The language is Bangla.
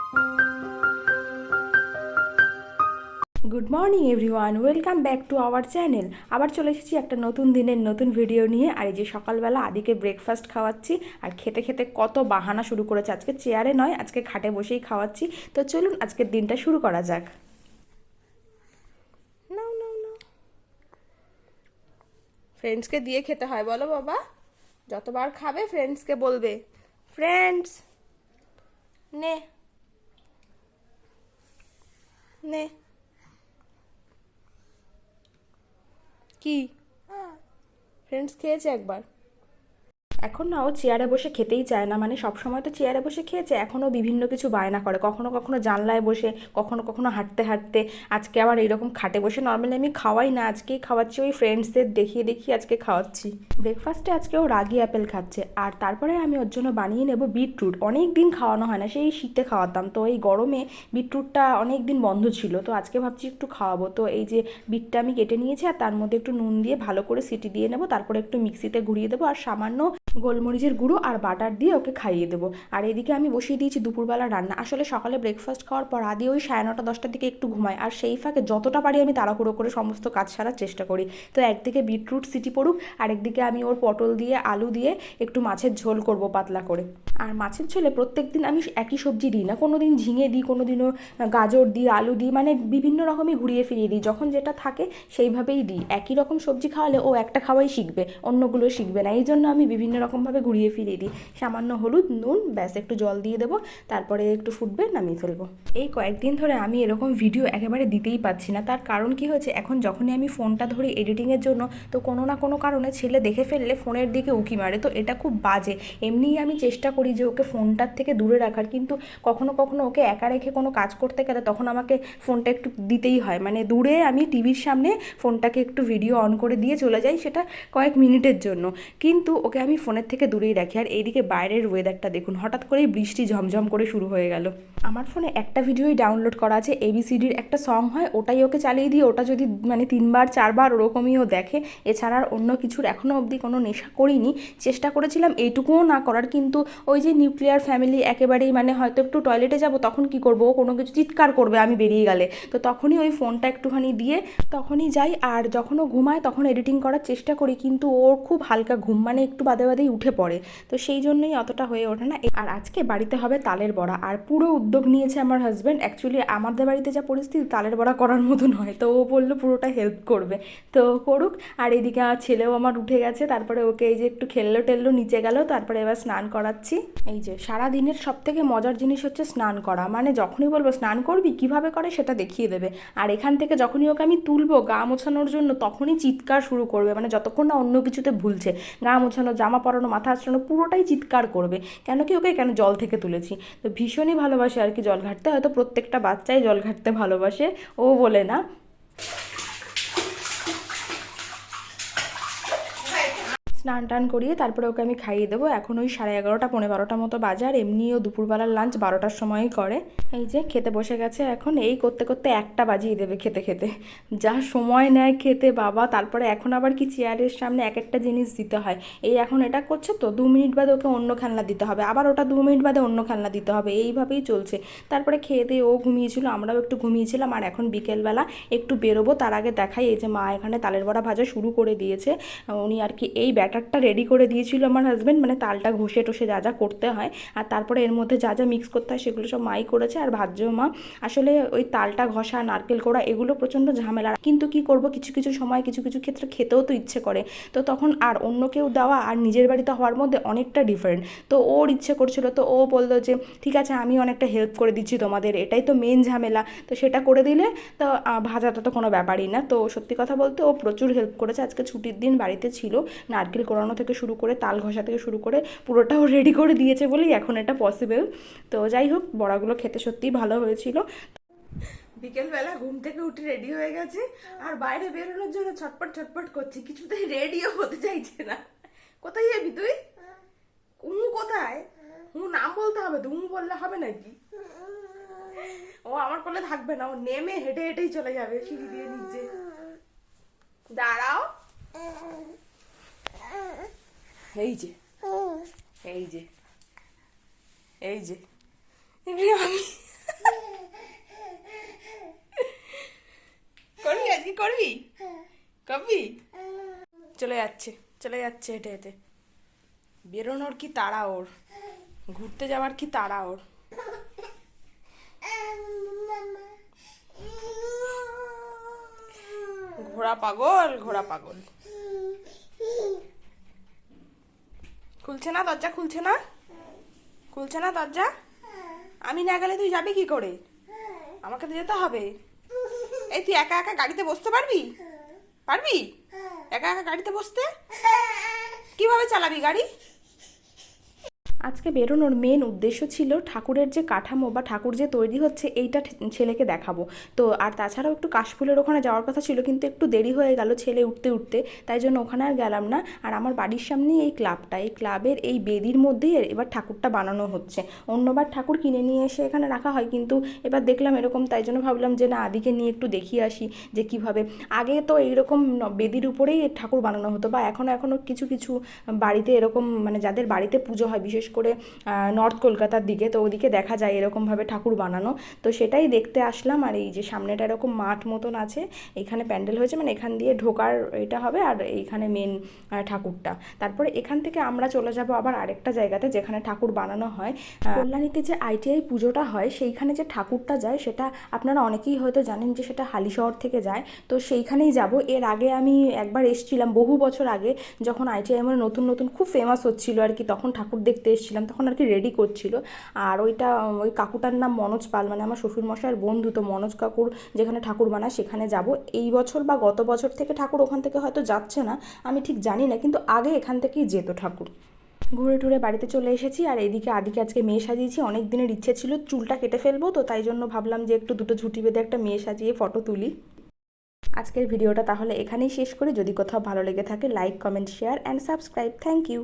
Good morning everyone, welcome back to our channel. আবার চলে এসেছি একটা নতুন দিনের নতুন ভিডিও নিয়ে। আর এই যে সকালবেলা আদিকে ব্রেকফাস্ট খাওয়াচ্ছি, আর খেতে খেতে কত বাহানা শুরু করেছে। আজকে চেয়ারে নয়, আজকে খাটে বসেই খাওয়াচ্ছি। তো চলুন আজকের দিনটা শুরু করা যাক। নাও নাও নাও, ফ্রেন্ডসকে দিয়ে খেতে হয় বলো বাবা। যতবার খাবে ফ্রেন্ডসকে বলবে, ফ্রেন্ডস নে নে। কি ফ্রেন্ডস খেয়েছে একবার? এখন না ও চেয়ারে বসে খেতেই চায় না, মানে সবসময় তো চেয়ারে বসে খেয়েছে, এখনও বিভিন্ন কিছু বায়না করে, কখনো কখনো জানলায় বসে, কখনো কখনো হাঁটতে হাঁটতে। আজকে আবার এইরকম খাটে বসে, নর্মালি আমি খাওয়াই না, আজকেই খাওয়াচ্ছি, ওই ফ্রেন্ডসদের দেখিয়ে দেখিয়ে আজকে খাওয়াচ্ছি। ব্রেকফাস্টে আজকে ও রাগি অ্যাপেল খাচ্ছে, আর তারপরে আমি ওর জন্য বানিয়ে নেব বিটরুট। অনেক দিন খাওয়ানো হয় না, সেই শীতে খাওয়াতাম, তো এই গরমে বিটরুটটা অনেক দিন বন্ধ ছিল, তো আজকে ভাবছি একটু খাওয়াবো। তো এই যে বিটটা আমি কেটে নিয়েছি, আর তার মধ্যে একটু নুন দিয়ে ভালো করে সিটি দিয়ে নেবো, তারপরে একটু মিক্সিতে ঘুরিয়ে দেবো, আর সামান্য গোলমরিচের গুঁড়ো আর বাটার দিয়ে ওকে খাইয়ে দেবো। আর এদিকে আমি বসিয়ে দিয়েছি দুপুরবেলা রান্না। আসলে সকালে ব্রেকফাস্ট খাওয়ার পর আদি ওই 9:30-10টার দিকে একটু ঘুমায়, আর সেই ফাঁকে যতটা পারি আমি তাড়াহুড়ো করে সমস্ত কাজ সারার চেষ্টা করি। তো একদিকে বিটরুট সিটি পড়ুক, আর একদিকে আমি ওর পটল দিয়ে আলু দিয়ে একটু মাছের ঝোল করব পাতলা করে। আর মাছের ঝোলে প্রত্যেক দিন আমি একই সবজি দিই না, কোনো দিন ঝিঙে দিই, কোনো দিনও গাজর দিই, আলু দিই, মানে বিভিন্ন রকমই ঘুরিয়ে ফিরিয়ে দিই, যখন যেটা থাকে সেইভাবেই দিই। একই রকম সবজি খাওয়ালে ও একটা খাওয়াই শিখবে, অন্যগুলো শিখবে না, এই জন্য আমি বিভিন্ন রকমভাবে ঘুরিয়ে ফিরিয়ে দিই। সামান্য হলুদ, নুন, ব্যাস একটু জল দিয়ে দেবো, তারপরে একটু ফুটবে, নামিয়ে ফেলবো। এই কয়েকদিন ধরে আমি এরকম ভিডিও একেবারে দিতেই পাচ্ছি না, তার কারণ কি হয়েছে, এখন যখনই আমি ফোনটা ধরি এডিটিংয়ের জন্য, তো কোনো না কোনো কারণে ছেলে দেখে ফেললে ফোনের দিকে উকি মারে, তো এটা খুব বাজে। এমনিই আমি চেষ্টা করি যে ওকে ফোনটার থেকে দূরে রাখার, কিন্তু কখনো কখনো ওকে একা রেখে কোনো কাজ করতে গেলে তখন আমাকে ফোনটা একটু দিতেই হয়, মানে দূরে আমি টিভির সামনে ফোনটাকে একটু ভিডিও অন করে দিয়ে চলে যাই, সেটা কয়েক মিনিটের জন্য, কিন্তু ওকে আমি ফোনের থেকে দূরেই রাখি। আর এইদিকে বাইরের ওয়েদারটা দেখুন, হঠাৎ করেই বৃষ্টি ঝমঝম করে শুরু হয়ে গেল। আমার ফোনে একটা ভিডিওই ডাউনলোড করা আছে, এবিসিডির একটা সং হয়, ওটাই ওকে চালিয়ে দিই, ওটা যদি মানে 3-4 বার ওরকমই ও দেখে। এছাড়া আর অন্য কিছুর এখনও অবধি কোনো নেশা করিনি। চেষ্টা করেছিলাম এইটুকুও না করার, কিন্তু ওই যে নিউক্লিয়ার ফ্যামিলি একেবারেই, মানে হয়তো একটু টয়লেটে যাব, তখন কি করব, ও কোনো কিছু চিৎকার করবে আমি বেরিয়ে গেলে, তো তখনই ওই ফোনটা একটুখানি দিয়ে তখনই যাই। আর যখন ও ঘুমায় তখন এডিটিং করার চেষ্টা করি, কিন্তু ওর খুব হালকা ঘুম, মানে একটু বাদে বাদেই উঠে পড়ে, তো সেই জন্যই অতটা হয়ে ওঠে না। আর আজকে বাড়িতে হবে তালের বড়া, আর পুরো উদ্যোগ নিয়েছে আমার হাজব্যান্ড। অ্যাকচুয়ালি আমাদের বাড়িতে যা পরিস্থিতি, তালের বড়া করার মতো নয়, তো ও বললো পুরোটা হেল্প করবে, তো করুক। আর এদিকে আমার ছেলেও আমার উঠে গেছে, তারপরে ওকে এই যে একটু খেললো টেললো, নিচে গেল, তারপরে এবার স্নান করাচ্ছি। এই যে সারা দিনের সব থেকে মজার জিনিস হচ্ছে স্নান করা, মানে যখনই বলবো স্নান করবি, কিভাবে করে সেটা দেখিয়ে দেবে। আর এখান থেকে যখনই ওকে আমি তুলবো গা মোছানোর জন্য, তখনই চিৎকার শুরু করবে, মানে যতক্ষণ না অন্য কিছুতে ভুলছে, গা মোছানো, জামা পরানো, মাথা আঁচড়ানো, পুরোটাই চিৎকার করবে, কেন কি ওকে কেন জল থেকে তুলেছি। তো ভীষণই ভালোবাসে আর কি জল ঘাটতে, হয়তো প্রত্যেকটা বাচ্চাই জল ঘাটতে ভালোবাসে, ও বলে না। স্নান টান করিয়ে তারপরে ওকে আমি খাইয়ে দেবো। এখন ওই 11:30 11:45 মতো বাজে, আর এমনিও দুপুরবেলার লাঞ্চ 12টার সময়ই করে। এই যে খেতে বসে গেছে, এখন এই করতে করতে 1টা বাজিয়ে দেবে খেতে খেতে, যা সময় নেয় খেতে বাবা। তারপরে এখন আবার কি চেয়ারের সামনে এক একটা জিনিস দিতে হয়, এই এখন এটা করছে তো 2 মিনিট বাদে ওকে অন্য খেলনা দিতে হবে, আবার ওটা 2 মিনিট বাদে অন্য খেলনা দিতে হবে, এইভাবেই চলছে। তারপরে খেয়ে দিয়ে ও ঘুমিয়েছিল, আমরাও একটু ঘুমিয়েছিলাম। আর এখন বিকেলবেলা একটু বেরোবো, তার আগে দেখাই এই যে মা এখানে তালের বড়া ভাজা শুরু করে দিয়েছে। উনি আর কি এই ব্যাটারটা রেডি করে দিয়েছিল আমার হাজব্যান্ড, মানে তালটা ঘষে টষে যা যা করতে হয়, আর তারপরে এর মধ্যে যা যা মিক্স করতে হয় সেগুলো সব মাই করেছে, আর ভাজ্যও মা। আসলে ওই তালটা ঘষা, নারকেল কোড়া, এগুলো প্রচণ্ড ঝামেলা, কিন্তু কি করব, কিছু কিছু সময় কিছু কিছু ক্ষেত্রে খেতেও তো ইচ্ছে করে, তো তখন আর অন্য কেউ দেওয়া আর নিজের বাড়িতে হওয়ার মধ্যে অনেকটা ডিফারেন্ট। তো ওর ইচ্ছে করছিল, তো ও বললো যে ঠিক আছে আমি অনেকটা হেল্প করে দিচ্ছি তোমাদের, এটাই তো মেন ঝামেলা, তো সেটা করে দিলে তো ভাজাটা তো কোনো ব্যাপারই না। তো সত্যি কথা বলতে ও প্রচুর হেল্প করেছে, আজকে ছুটির দিন বাড়িতে ছিল, নারকেল কোড়ানো থেকে শুরু করে তাল ঘষা থেকে শুরু করে পুরোটাও রেডি করে দিয়েছে বলেই এখন এটা পসিবল। তো যাই হোক, বড়াগুলো খেতে সত্যিই ভালো হয়েছিল। বিকেলবেলা ঘুম থেকে উঠে রেডি হয়ে গেছে, আর বাইরে বেরোনোর জন্য ছটপট ছটপট করছে, কিছুতেই রেডিও হতে চাইছে না। কোথায় যাবি তুই? কোথায়? নাম বলতে হবে তো, বললে হবে নাকি? ও আমার কোলে থাকবে না, ও নেমে হেঁটে হেঁটেই চলে যাবে সিঁড়ি দিয়ে নিচে। দাঁড়াও, এই যে এই যে এই যে আমি কি করবি? করবি? চলে যাচ্ছে হেঁটে হেঁটে। বেরোনোর কি তাড়া ওর, ঘুরতে যাওয়ার কি তাড়া ওর। ঘোড়া পাগল, ঘোড়া পাগল। খুলছে না দরজা, খুলছে না, খুলছে না দরজা। আমি না গেলে তুই যাবি কি করে? আমাকে তো যেতে হবে। এই তুই একা একা গাড়িতে বসতে পারবি? পারবি একা একা গাড়িতে বসতে? কিভাবে চালাবি গাড়ি? আজকে বেরোনোর মেন উদ্দেশ্য ছিল ঠাকুরের যে কাঠামো বা ঠাকুর যে তৈরি হচ্ছে এইটা ছেলেকে দেখাবো। তো আর তাছাড়াও একটু কাশফুলের ওখানে যাওয়ার কথা ছিল, কিন্তু একটু দেরি হয়ে গেল ছেলে উঠতে উঠতে, তাই জন্য ওখানে আর গেলাম না। আর আমার বাড়ির সামনেই এই ক্লাবটা, এই ক্লাবের এই বেদির মধ্যেই এবার ঠাকুরটা বানানো হচ্ছে। অন্যবার ঠাকুর কিনে নিয়ে এসে এখানে রাখা হয়, কিন্তু এবার দেখলাম এরকম, তাই জন্য ভাবলাম যে না, আদিকে নিয়ে একটু দেখিয়ে আসি যে কীভাবে। আগে তো এইরকম বেদির উপরেই ঠাকুর বানানো হতো, বা এখনও কিছু কিছু বাড়িতে এরকম, মানে যাদের বাড়িতে পুজো হয় বিশেষ করে নর্থ কলকাতার দিকে, তো ওদিকে দেখা যায় এরকমভাবে ঠাকুর বানানো। তো সেটাই দেখতে আসলাম। আর এই যে সামনেটা এরকম মাঠ মতন আছে, এখানে প্যান্ডেল হয়েছে, মানে এখান দিয়ে ঢোকার এটা হবে, আর এইখানে মেন ঠাকুরটা। তারপরে এখান থেকে আমরা চলে যাব আবার আরেকটা জায়গাতে যেখানে ঠাকুর বানানো হয়। কল্যাণীতে যে ITI পুজোটা হয় সেইখানে যে ঠাকুরটা যায় সেটা আপনারা অনেকেই হয়তো জানেন যে সেটা হালিশহর থেকে যায়। তো সেইখানেই যাব। এর আগে আমি একবার এসেছিলাম বহু বছর আগে, যখন ITI আমার নতুন নতুন খুব ফেমাস হচ্ছিল আর কি, তখন ঠাকুর দেখতে এসেছিলাম, তখন আর কি রেডি করছিল। আর ওই কাকুটার নাম মনোজ পাল, মানে আমার শ্বশুরমশাইয়ের বন্ধু। তো মনোজ কাকুর যেখানে ঠাকুর বানায় সেখানে যাব। এই বছর বা গত বছর থেকে ঠাকুর ওখান থেকে হয়তো যাচ্ছে না, আমি ঠিক জানি না, কিন্তু আগে এখান থেকেই যেত ঠাকুর। ঘুরে টুরে বাড়িতে চলে এসেছি। আর এইদিকে আদিকে আজকে মেয়ে সাজিয়েছি, অনেক দিনের ইচ্ছে ছিল চুলটা কেটে ফেলবো, তো তাই জন্য ভাবলাম যে একটু দুটো ঝুঁটি বেঁধে একটা মেয়ে সাজিয়ে ফটো তুলি। আজকের ভিডিওটা তাহলে এখানেই শেষ করি। যদি কোথাও ভালো লেগে থাকে like, comment, share and subscribe. Thank you.